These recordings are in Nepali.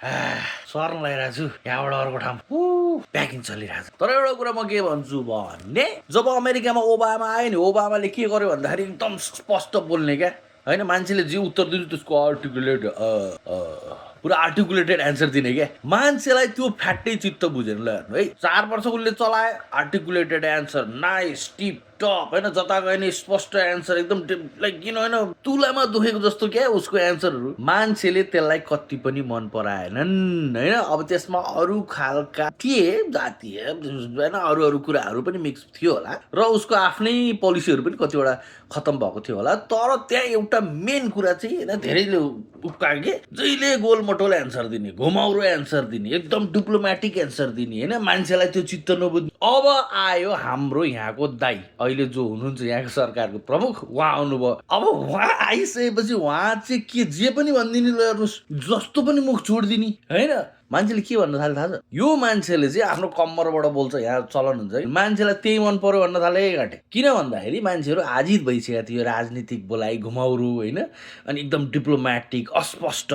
सर्न लगाइरहेको छु यहाँबाट अर्को ठाउँ प्याकिङ चलिरहेको छ। तर एउटा कुरा म के भन्छु भने जब अमेरिकामा ओबामा आयो नि ओबामाले के गर्यो भन्दाखेरि एकदम स्पष्ट बोल्ने क्या होइन मान्छेले जे उत्तर दिनु त्यसको आर्टिकुलेट पुरा आर्टिकुलेटेड एन्सर दिने क्या मान्छेलाई त्यो फ्याट्टै चित्त बुझेन ल हेर्नु है 4 वर्ष उसले चलाए articulated answer nice tip top होइन जता गए नि स्पष्ट एन्सर एकदम लाइक किन होइन तुलामा दुखेको जस्तो क्या उसको एन्सरहरू मान्छेले त्यसलाई कति पनि मन पराएनन् होइन। अब त्यसमा अरू खालका थिए जातीय होइन अरू कुराहरू पनि मिक्स थियो होला र उसको आफ्नै पोलिसीहरू पनि कतिवटा खत्तम भएको थियो होला तर त्यहाँ एउटा मेन कुरा चाहिँ होइन धेरैले उक्कायो कि जहिले गोलमटोल एन्सर दिने घुमाउरो एन्सर दिने एकदम डिप्लोमेटिक एन्सर दिने होइन मान्छेलाई त्यो चित्त नबुझ्ने। अब आयो हाम्रो यहाँको दाइ अहिले जो हुनुहुन्छ यहाँको सरकारको प्रमुख उहाँ आउनुभयो। अब उहाँ आइसकेपछि उहाँ चाहिँ के जे पनि भनिदिने हेर्नुहोस् जस्तो पनि मुख छोडिदिने होइन। मान्छेले के भन्न थाल्यो थाहा छ यो मान्छेले चाहिँ आफ्नो कम्मरबाट बोल्छ यहाँ चलन हुन्छ है मान्छेलाई त्यही मन पर्यो भन्न थाले घाटे किन भन्दाखेरि मान्छेहरू आजित भइसकेको थियो राजनीतिक बोलाइ घुमाउरो होइन अनि एकदम डिप्लोमेटिक अस्पष्ट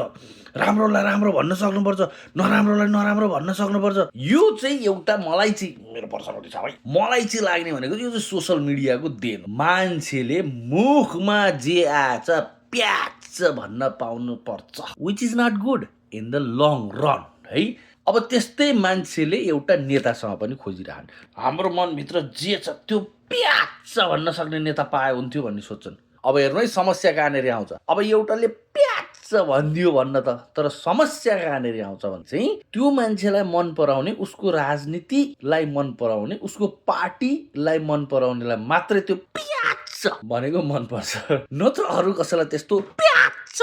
राम्रोलाई राम्रो भन्न सक्नुपर्छ नराम्रोलाई नराम्रो भन्न सक्नुपर्छ। यो चाहिँ एउटा मलाई चाहिँ मेरो पर्सनलिटी छ भाइ मलाई चाहिँ लाग्ने भनेको यो चाहिँ सोसल मिडियाको देन मान्छेले मुखमा जे आएछ प्याच भन्न पाउनु पर्छ which is not good in the long run है। अब त्यस्तै मान्छेले एउटा नेतासँग पनि खोजिरहन् हाम्रो मनभित्र जे छ त्यो प्याच भन्न सक्ने नेता पाए हुन्थ्यो भन्ने सोच्छन्। अब हेर्नु है समस्या कहाँनिर आउँछ अब एउटाले प्याच भनिदियो भन्न त तर समस्या कहाँनिर आउँछ भने चाहिँ त्यो मान्छेलाई मन पराउने उसको राजनीतिलाई मन पराउने उसको पार्टीलाई मन पराउनेलाई मात्रै त्यो प्याच भनेको मनपर्छ नत्र अरू कसैलाई त्यस्तो प्याच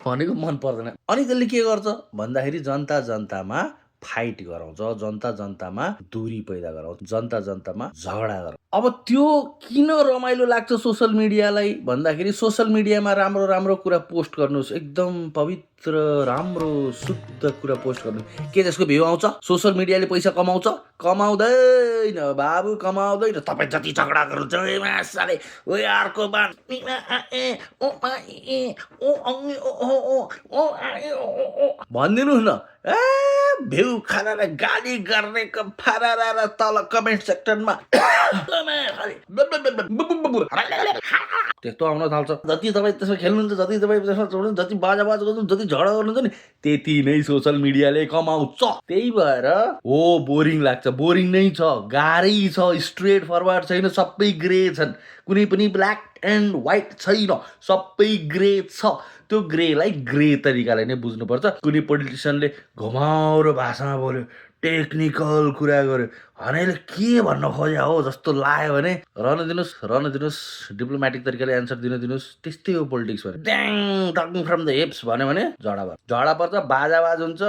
भनेको मन पर्दैन। अनि त्यसले के गर्छ भन्दाखेरि जनता जनतामा फाइट गराउँछ जनता जनतामा दूरी पैदा गराउँछ जनता जनतामा झगडा गराउँछ। अब त्यो किन रमाइलो लाग्छ सोसल मिडियालाई भन्दाखेरि सोसल मिडियामा राम्रो राम्रो कुरा पोस्ट गर्नुहोस् एकदम पवित्र राम्रो शुद्ध कुरा पोस्ट गर्नु के त्यसको भ्यू आउँछ सोसल मिडियाले पैसा कमाउँछ कमाउँदैन बाबु कमाउँदैन। तपाईँ जति झगडा गर्नुहुन्छ अर्को बान भनिदिनुहोस् न भ्यू खानालाई गाली गर्नेको फारा तल कमेन्ट सेक्सनमा त्यस्तो आउन थाल्छ। जति तपाईँ त्यसमा खेल्नुहुन्छ जति तपाईँ त्यसमा चढ्नुहुन्छ जति बाजा गर्नुहुन्छ जति झगडा गर्नुहुन्छ नि त्यति नै सोसल मिडियाले कमाउँछ। त्यही भएर हो बोरिङ लाग्छ बोरिङ नै छ गाह्रै छ स्ट्रेट फरवर्ड छैन सबै ग्रे छन् कुनै पनि ब्ल्याक एन्ड व्हाइट छैन सबै ग्रे छ। त्यो ग्रेलाई ग्रे तरिकाले नै बुझ्नुपर्छ। कुनै पोलिटिसियनले घुमाउरो भाषामा बोल्यो टेक्निकल कुरा गर्यो हनेले के भन्न खोज्या हो जस्तो लाग्यो भने रहन दिनुहोस् डिप्लोमेटिक तरिकाले एन्सर दिनुहोस् त्यस्तै हो पोलिटिक्स भने ट्याङ टकिङ फ्रम द हिप्स भन्यो भने झडा पर्छ बाजाबाज हुन्छ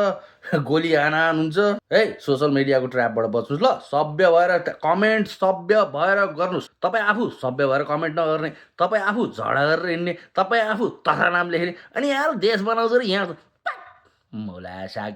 गोली हानाहान हुन्छ है। सोसल मिडियाको ट्र्यापबाट बच्नुहोस् ल सभ्य भएर कमेन्ट सभ्य भएर गर्नुहोस्। तपाईँ आफू सभ्य भएर कमेन्ट नगर्ने तपाईँ आफू झडा गरेर हिँड्ने तपाईँ आफू तथा नाम लेख्ने अनि यहाँ देश बनाउँछ र यहाँ मुला साग